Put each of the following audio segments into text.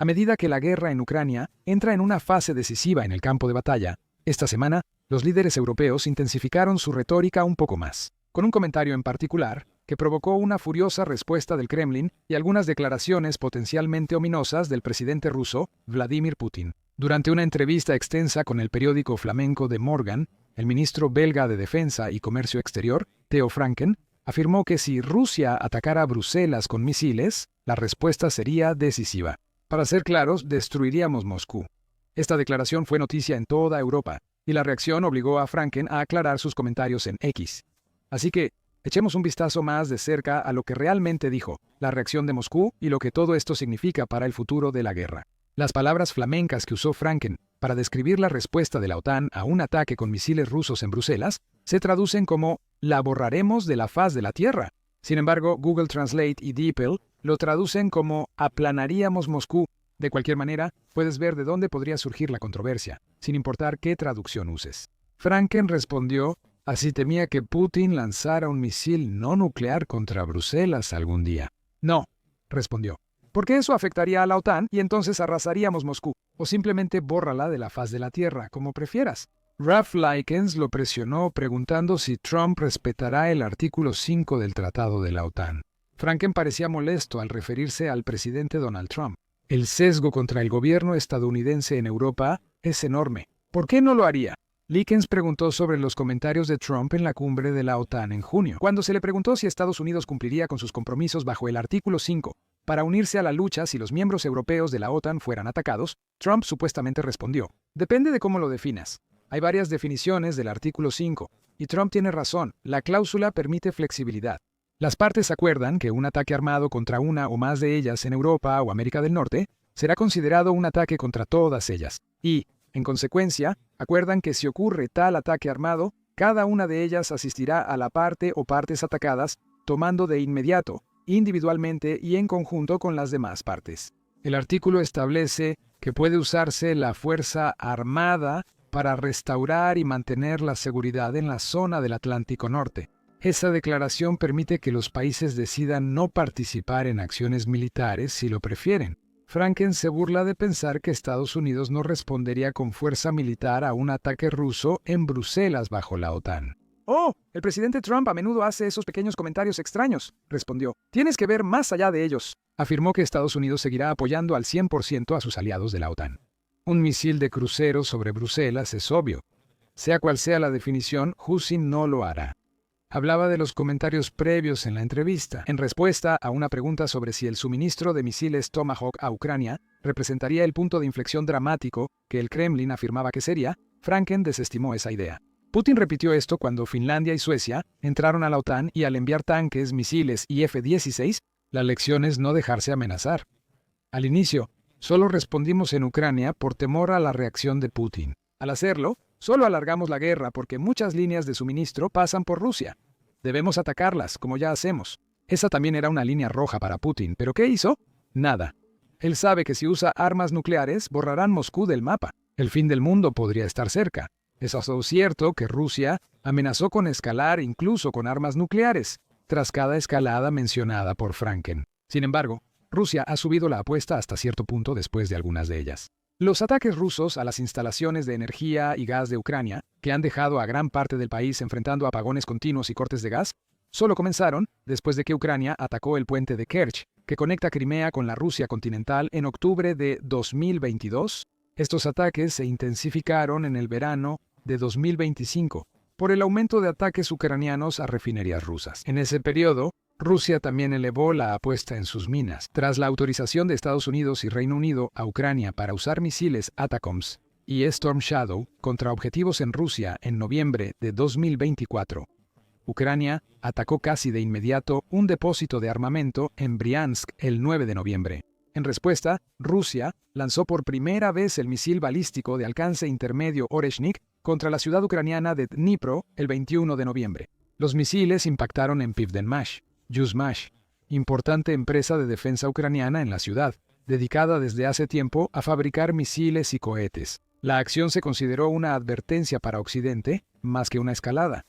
A medida que la guerra en Ucrania entra en una fase decisiva en el campo de batalla, esta semana, los líderes europeos intensificaron su retórica un poco más, con un comentario en particular que provocó una furiosa respuesta del Kremlin y algunas declaraciones potencialmente ominosas del presidente ruso, Vladimir Putin. Durante una entrevista extensa con el periódico flamenco The Morgan, el ministro belga de Defensa y Comercio Exterior, Theo Franken, afirmó que si Rusia atacara a Bruselas con misiles, la respuesta sería decisiva. Para ser claros, destruiríamos Moscú. Esta declaración fue noticia en toda Europa, y la reacción obligó a Franken a aclarar sus comentarios en X. Así que, echemos un vistazo más de cerca a lo que realmente dijo, la reacción de Moscú y lo que todo esto significa para el futuro de la guerra. Las palabras flamencas que usó Franken para describir la respuesta de la OTAN a un ataque con misiles rusos en Bruselas se traducen como «la borraremos de la faz de la tierra». Sin embargo, Google Translate y DeepL lo traducen como «aplanaríamos Moscú». De cualquier manera, puedes ver de dónde podría surgir la controversia, sin importar qué traducción uses. Franken respondió: «Así temía que Putin lanzara un misil no nuclear contra Bruselas algún día». «No», respondió, «porque eso afectaría a la OTAN y entonces arrasaríamos Moscú, o simplemente bórrala de la faz de la tierra, como prefieras». Ralph Likens lo presionó preguntando si Trump respetará el artículo 5 del Tratado de la OTAN. Franken parecía molesto al referirse al presidente Donald Trump. El sesgo contra el gobierno estadounidense en Europa es enorme. ¿Por qué no lo haría? Likens preguntó sobre los comentarios de Trump en la cumbre de la OTAN en junio. Cuando se le preguntó si Estados Unidos cumpliría con sus compromisos bajo el artículo 5 para unirse a la lucha si los miembros europeos de la OTAN fueran atacados, Trump supuestamente respondió: «Depende de cómo lo definas. Hay varias definiciones del artículo 5, y Trump tiene razón, la cláusula permite flexibilidad. Las partes acuerdan que un ataque armado contra una o más de ellas en Europa o América del Norte será considerado un ataque contra todas ellas, y, en consecuencia, acuerdan que si ocurre tal ataque armado, cada una de ellas asistirá a la parte o partes atacadas, tomando de inmediato, individualmente y en conjunto con las demás partes. El artículo establece que puede usarse la fuerza armada para restaurar y mantener la seguridad en la zona del Atlántico Norte. Esa declaración permite que los países decidan no participar en acciones militares si lo prefieren». Franken se burla de pensar que Estados Unidos no respondería con fuerza militar a un ataque ruso en Bruselas bajo la OTAN. «Oh, el presidente Trump a menudo hace esos pequeños comentarios extraños», respondió. «Tienes que ver más allá de ellos». Afirmó que Estados Unidos seguirá apoyando al 100% a sus aliados de la OTAN. Un misil de crucero sobre Bruselas es obvio. Sea cual sea la definición, Putin no lo hará. Hablaba de los comentarios previos en la entrevista. En respuesta a una pregunta sobre si el suministro de misiles Tomahawk a Ucrania representaría el punto de inflexión dramático que el Kremlin afirmaba que sería, Franken desestimó esa idea. Putin repitió esto cuando Finlandia y Suecia entraron a la OTAN y al enviar tanques, misiles y F-16, la lección es no dejarse amenazar. Al inicio, solo respondimos en Ucrania por temor a la reacción de Putin. Al hacerlo, solo alargamos la guerra porque muchas líneas de suministro pasan por Rusia. Debemos atacarlas, como ya hacemos. Esa también era una línea roja para Putin, ¿pero qué hizo? Nada. Él sabe que si usa armas nucleares, borrarán Moscú del mapa. El fin del mundo podría estar cerca. Es also cierto que Rusia amenazó con escalar incluso con armas nucleares, tras cada escalada mencionada por Franken. Sin embargo, Rusia ha subido la apuesta hasta cierto punto después de algunas de ellas. Los ataques rusos a las instalaciones de energía y gas de Ucrania, que han dejado a gran parte del país enfrentando apagones continuos y cortes de gas, solo comenzaron después de que Ucrania atacó el puente de Kerch, que conecta Crimea con la Rusia continental en octubre de 2022. Estos ataques se intensificaron en el verano de 2025 por el aumento de ataques ucranianos a refinerías rusas. En ese periodo, Rusia también elevó la apuesta en sus minas. Tras la autorización de Estados Unidos y Reino Unido a Ucrania para usar misiles ATACMS y Storm Shadow contra objetivos en Rusia en noviembre de 2024, Ucrania atacó casi de inmediato un depósito de armamento en Briansk el 9 de noviembre. En respuesta, Rusia lanzó por primera vez el misil balístico de alcance intermedio Oreshnik contra la ciudad ucraniana de Dnipro el 21 de noviembre. Los misiles impactaron en Pivdenmash, Yuzmash, importante empresa de defensa ucraniana en la ciudad, dedicada desde hace tiempo a fabricar misiles y cohetes. La acción se consideró una advertencia para Occidente, más que una escalada.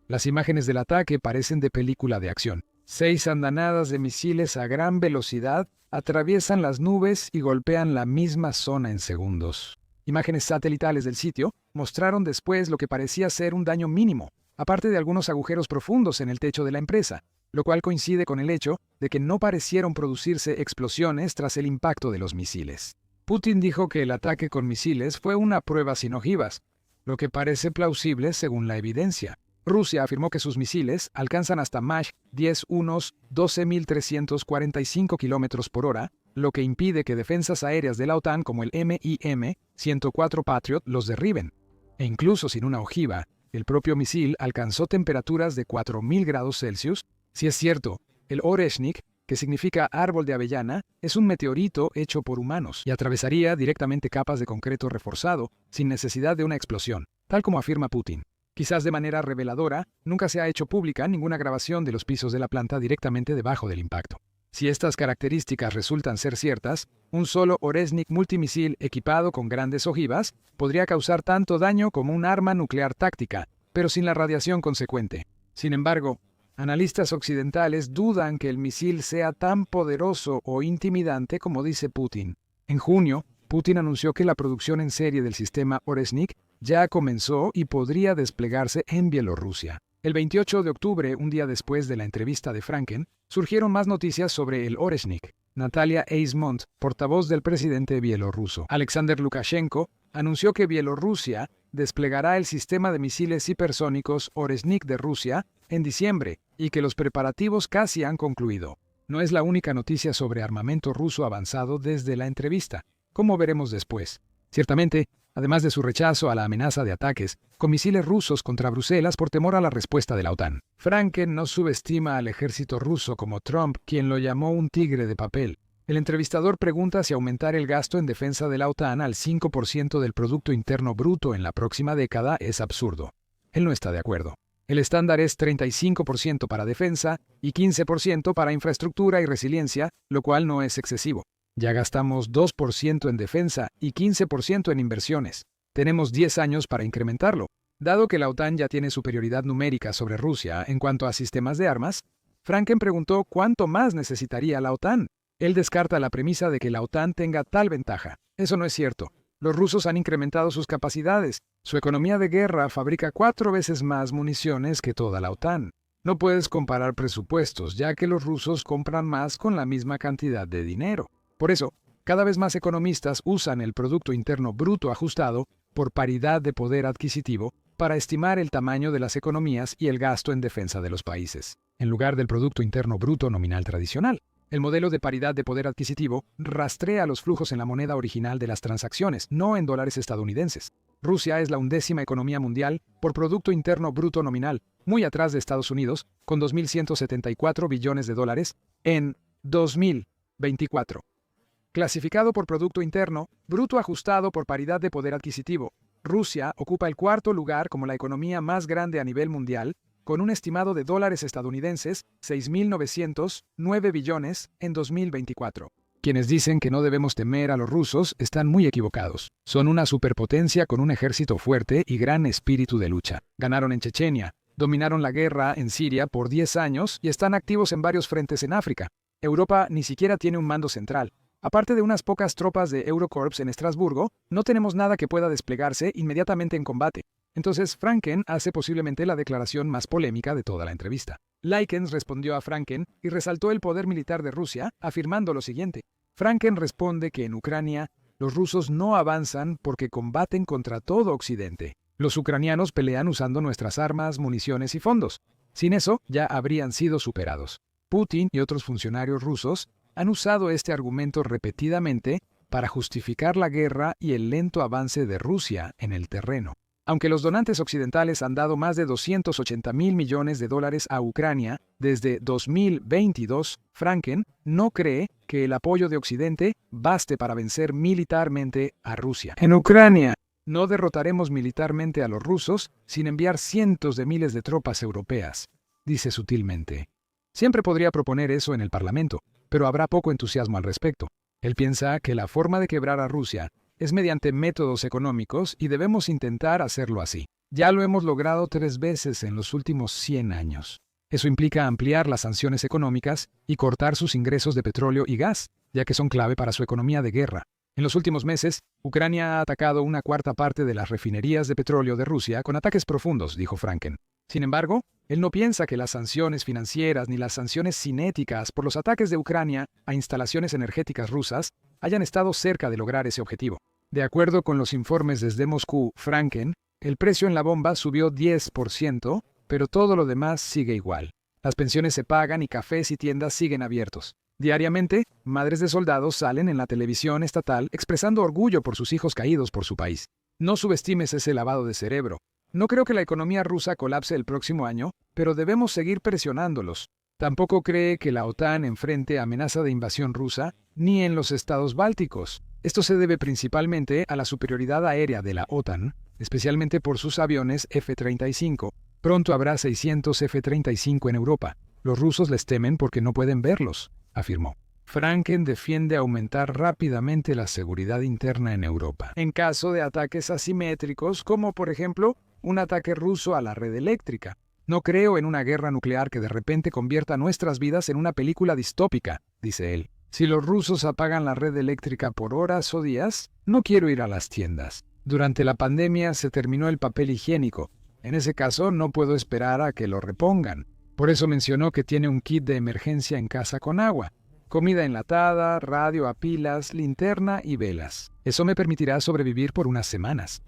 Las imágenes del ataque parecen de película de acción. 6 andanadas de misiles a gran velocidad atraviesan las nubes y golpean la misma zona en segundos. Imágenes satelitales del sitio mostraron después lo que parecía ser un daño mínimo, aparte de algunos agujeros profundos en el techo de la empresa, lo cual coincide con el hecho de que no parecieron producirse explosiones tras el impacto de los misiles. Putin dijo que el ataque con misiles fue una prueba sin ojivas, lo que parece plausible según la evidencia. Rusia afirmó que sus misiles alcanzan hasta Mach 10 unos 12.345 km por hora, lo que impide que defensas aéreas de la OTAN como el MiM-104 Patriot los derriben. E incluso sin una ojiva, el propio misil alcanzó temperaturas de 4.000 grados Celsius. Si es cierto, el Oreshnik, que significa árbol de avellana, es un meteorito hecho por humanos y atravesaría directamente capas de concreto reforzado sin necesidad de una explosión, tal como afirma Putin. Quizás de manera reveladora, nunca se ha hecho pública ninguna grabación de los pisos de la planta directamente debajo del impacto. Si estas características resultan ser ciertas, un solo Oreshnik multimisil equipado con grandes ojivas podría causar tanto daño como un arma nuclear táctica, pero sin la radiación consecuente. Sin embargo, analistas occidentales dudan que el misil sea tan poderoso o intimidante como dice Putin. En junio, Putin anunció que la producción en serie del sistema Oreshnik ya comenzó y podría desplegarse en Bielorrusia. El 28 de octubre, un día después de la entrevista de Franken, surgieron más noticias sobre el Oreshnik. Natalia Eismont, portavoz del presidente bielorruso Alexander Lukashenko, anunció que Bielorrusia desplegará el sistema de misiles hipersónicos Oreshnik de Rusia en diciembre y que los preparativos casi han concluido. No es la única noticia sobre armamento ruso avanzado desde la entrevista, como veremos después. Ciertamente, además de su rechazo a la amenaza de ataques con misiles rusos contra Bruselas por temor a la respuesta de la OTAN. Franken no subestima al ejército ruso como Trump, quien lo llamó un tigre de papel. El entrevistador pregunta si aumentar el gasto en defensa de la OTAN al 5% del Producto Interno Bruto en la próxima década es absurdo. Él no está de acuerdo. El estándar es 35% para defensa y 15% para infraestructura y resiliencia, lo cual no es excesivo. Ya gastamos 2% en defensa y 15% en inversiones. Tenemos 10 años para incrementarlo. Dado que la OTAN ya tiene superioridad numérica sobre Rusia en cuanto a sistemas de armas, Franken preguntó cuánto más necesitaría la OTAN. Él descarta la premisa de que la OTAN tenga tal ventaja. Eso no es cierto. Los rusos han incrementado sus capacidades. Su economía de guerra fabrica 4 veces más municiones que toda la OTAN. No puedes comparar presupuestos, ya que los rusos compran más con la misma cantidad de dinero. Por eso, cada vez más economistas usan el Producto Interno Bruto ajustado por paridad de poder adquisitivo para estimar el tamaño de las economías y el gasto en defensa de los países, en lugar del Producto Interno Bruto nominal tradicional. El modelo de paridad de poder adquisitivo rastrea los flujos en la moneda original de las transacciones, no en dólares estadounidenses. Rusia es la 11ª economía mundial por Producto Interno Bruto nominal, muy atrás de Estados Unidos, con 2.174 billones de dólares en 2024. Clasificado por Producto Interno Bruto ajustado por paridad de poder adquisitivo, Rusia ocupa el 4º lugar como la economía más grande a nivel mundial, con un estimado de dólares estadounidenses 6.909 billones en 2024. Quienes dicen que no debemos temer a los rusos están muy equivocados. Son una superpotencia con un ejército fuerte y gran espíritu de lucha. Ganaron en Chechenia, dominaron la guerra en Siria por 10 años y están activos en varios frentes en África. Europa ni siquiera tiene un mando central. Aparte de unas pocas tropas de Eurocorps en Estrasburgo, no tenemos nada que pueda desplegarse inmediatamente en combate. Entonces Franken hace posiblemente la declaración más polémica de toda la entrevista. Likens respondió a Franken y resaltó el poder militar de Rusia, afirmando lo siguiente. Franken responde que en Ucrania los rusos no avanzan porque combaten contra todo Occidente. Los ucranianos pelean usando nuestras armas, municiones y fondos. Sin eso, ya habrían sido superados. Putin y otros funcionarios rusos han usado este argumento repetidamente para justificar la guerra y el lento avance de Rusia en el terreno. Aunque los donantes occidentales han dado más de 280.000 millones de dólares a Ucrania desde 2022, Franken no cree que el apoyo de Occidente baste para vencer militarmente a Rusia. En Ucrania, no derrotaremos militarmente a los rusos sin enviar cientos de miles de tropas europeas, dice sutilmente. Siempre podría proponer eso en el Parlamento, pero habrá poco entusiasmo al respecto. Él piensa que la forma de quebrar a Rusia es mediante métodos económicos y debemos intentar hacerlo así. Ya lo hemos logrado 3 veces en los últimos 100 años. Eso implica ampliar las sanciones económicas y cortar sus ingresos de petróleo y gas, ya que son clave para su economía de guerra. En los últimos meses, Ucrania ha atacado una cuarta parte de las refinerías de petróleo de Rusia con ataques profundos, dijo Franken. Sin embargo, él no piensa que las sanciones financieras ni las sanciones cinéticas por los ataques de Ucrania a instalaciones energéticas rusas hayan estado cerca de lograr ese objetivo. De acuerdo con los informes desde Moscú, Franken, el precio en la bomba subió 10%, pero todo lo demás sigue igual. Las pensiones se pagan y cafés y tiendas siguen abiertos. Diariamente, madres de soldados salen en la televisión estatal expresando orgullo por sus hijos caídos por su país. No subestimes ese lavado de cerebro. No creo que la economía rusa colapse el próximo año, pero debemos seguir presionándolos. Tampoco cree que la OTAN enfrente amenaza de invasión rusa, ni en los estados bálticos. Esto se debe principalmente a la superioridad aérea de la OTAN, especialmente por sus aviones F-35. Pronto habrá 600 F-35 en Europa. Los rusos les temen porque no pueden verlos, afirmó. Franken defiende aumentar rápidamente la seguridad interna en Europa. En caso de ataques asimétricos, como por ejemplo un ataque ruso a la red eléctrica. No creo en una guerra nuclear que de repente convierta nuestras vidas en una película distópica, dice él. Si los rusos apagan la red eléctrica por horas o días, no quiero ir a las tiendas. Durante la pandemia se terminó el papel higiénico. En ese caso, no puedo esperar a que lo repongan. Por eso mencionó que tiene un kit de emergencia en casa con agua, comida enlatada, radio a pilas, linterna y velas. Eso me permitirá sobrevivir por unas semanas.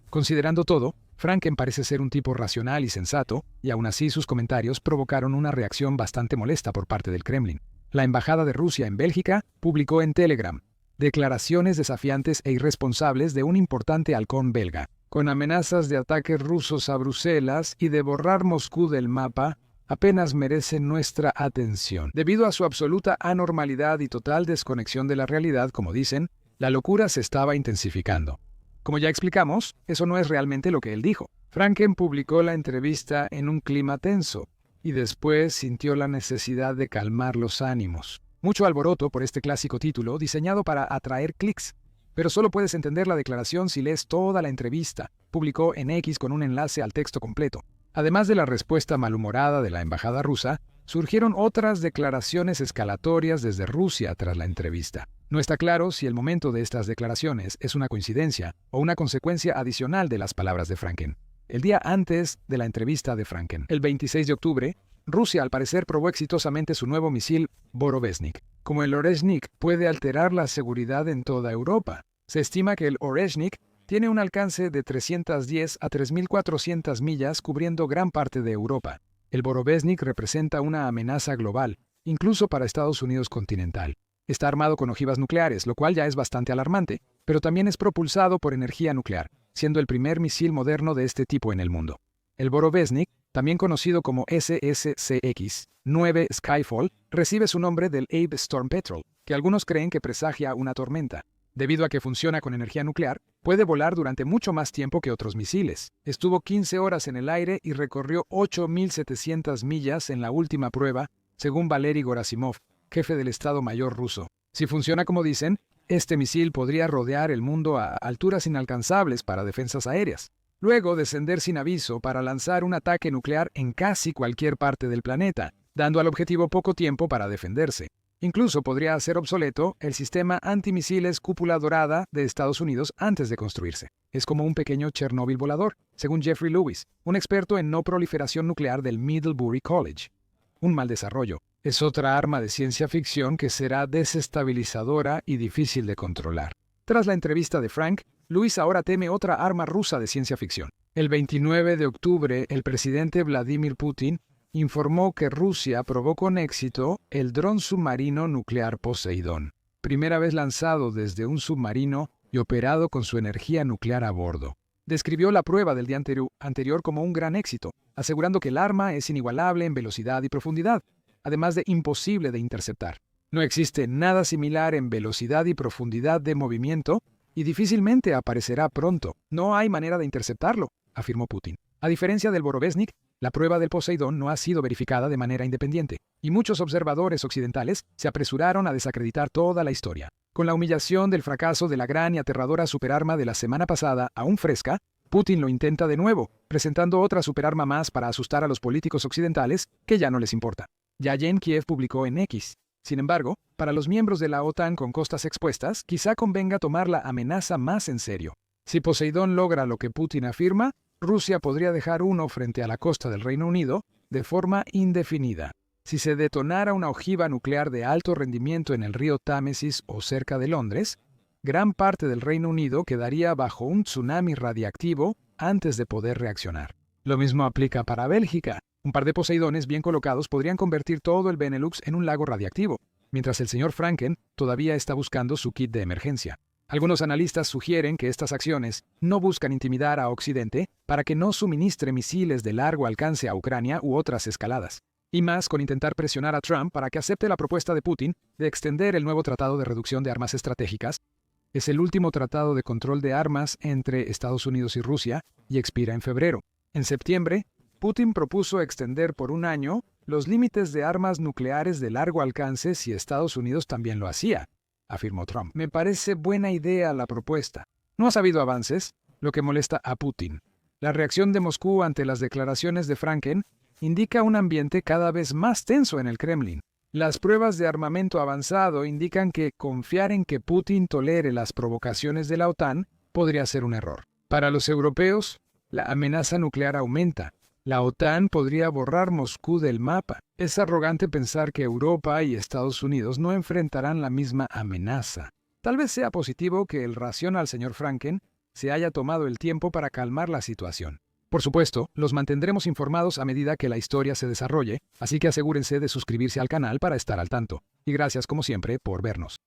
Considerando todo, Franken parece ser un tipo racional y sensato, y aún así sus comentarios provocaron una reacción bastante molesta por parte del Kremlin. La Embajada de Rusia en Bélgica publicó en Telegram declaraciones desafiantes e irresponsables de un importante halcón belga, con amenazas de ataques rusos a Bruselas y de borrar Moscú del mapa, apenas merecen nuestra atención. Debido a su absoluta anormalidad y total desconexión de la realidad, como dicen, la locura se estaba intensificando. Como ya explicamos, eso no es realmente lo que él dijo. Franken publicó la entrevista en un clima tenso, y después sintió la necesidad de calmar los ánimos. Mucho alboroto por este clásico título diseñado para atraer clics, pero solo puedes entender la declaración si lees toda la entrevista, publicó en X con un enlace al texto completo. Además de la respuesta malhumorada de la embajada rusa, surgieron otras declaraciones escalatorias desde Rusia tras la entrevista. No está claro si el momento de estas declaraciones es una coincidencia o una consecuencia adicional de las palabras de Franken. El día antes de la entrevista de Franken, el 26 de octubre, Rusia al parecer probó exitosamente su nuevo misil Borovesnik. Como el Oreshnik puede alterar la seguridad en toda Europa. Se estima que el Oreshnik tiene un alcance de 310 a 3.400 millas cubriendo gran parte de Europa. El Borovesnik representa una amenaza global, incluso para Estados Unidos continental. Está armado con ojivas nucleares, lo cual ya es bastante alarmante, pero también es propulsado por energía nuclear, siendo el primer misil moderno de este tipo en el mundo. El Borovesnik, también conocido como SSCX-9 Skyfall, recibe su nombre del Abe Storm Petrel, que algunos creen que presagia una tormenta. Debido a que funciona con energía nuclear, puede volar durante mucho más tiempo que otros misiles. Estuvo 15 horas en el aire y recorrió 8.700 millas en la última prueba, según Valery Gerasimov, jefe del Estado Mayor ruso. Si funciona como dicen, este misil podría rodear el mundo a alturas inalcanzables para defensas aéreas. Luego descender sin aviso para lanzar un ataque nuclear en casi cualquier parte del planeta, dando al objetivo poco tiempo para defenderse. Incluso podría hacer obsoleto el sistema antimisiles Cúpula Dorada de Estados Unidos antes de construirse. Es como un pequeño Chernóbil volador, según Jeffrey Lewis, un experto en no proliferación nuclear del Middlebury College. Un mal desarrollo. Es otra arma de ciencia ficción que será desestabilizadora y difícil de controlar. Tras la entrevista de Frank, Lewis ahora teme otra arma rusa de ciencia ficción. El 29 de octubre, el presidente Vladimir Putin informó que Rusia probó con éxito el dron submarino nuclear Poseidón, primera vez lanzado desde un submarino y operado con su energía nuclear a bordo. Describió la prueba del día anterior como un gran éxito, asegurando que el arma es inigualable en velocidad y profundidad, además de imposible de interceptar. No existe nada similar en velocidad y profundidad de movimiento y difícilmente aparecerá pronto. No hay manera de interceptarlo, afirmó Putin. A diferencia del Borovesnik, la prueba del Poseidón no ha sido verificada de manera independiente, y muchos observadores occidentales se apresuraron a desacreditar toda la historia. Con la humillación del fracaso de la gran y aterradora superarma de la semana pasada aún fresca, Putin lo intenta de nuevo, presentando otra superarma más para asustar a los políticos occidentales que ya no les importa. Yayen Kiev publicó en X. Sin embargo, para los miembros de la OTAN con costas expuestas, quizá convenga tomar la amenaza más en serio. Si Poseidón logra lo que Putin afirma, Rusia podría dejar uno frente a la costa del Reino Unido de forma indefinida. Si se detonara una ojiva nuclear de alto rendimiento en el río Támesis o cerca de Londres, gran parte del Reino Unido quedaría bajo un tsunami radiactivo antes de poder reaccionar. Lo mismo aplica para Bélgica. Un par de Poseidones bien colocados podrían convertir todo el Benelux en un lago radiactivo, mientras el señor Franken todavía está buscando su kit de emergencia. Algunos analistas sugieren que estas acciones no buscan intimidar a Occidente para que no suministre misiles de largo alcance a Ucrania u otras escaladas, y más con intentar presionar a Trump para que acepte la propuesta de Putin de extender el nuevo Tratado de Reducción de Armas Estratégicas. Es el último tratado de control de armas entre Estados Unidos y Rusia y expira en febrero. En septiembre, Putin propuso extender por un año los límites de armas nucleares de largo alcance si Estados Unidos también lo hacía, afirmó Trump. Me parece buena idea la propuesta. No ha habido avances, lo que molesta a Putin. La reacción de Moscú ante las declaraciones de Franken indica un ambiente cada vez más tenso en el Kremlin. Las pruebas de armamento avanzado indican que confiar en que Putin tolere las provocaciones de la OTAN podría ser un error. Para los europeos, la amenaza nuclear aumenta. La OTAN podría borrar Moscú del mapa. Es arrogante pensar que Europa y Estados Unidos no enfrentarán la misma amenaza. Tal vez sea positivo que el racional señor Franken se haya tomado el tiempo para calmar la situación. Por supuesto, los mantendremos informados a medida que la historia se desarrolle, así que asegúrense de suscribirse al canal para estar al tanto. Y gracias como siempre por vernos.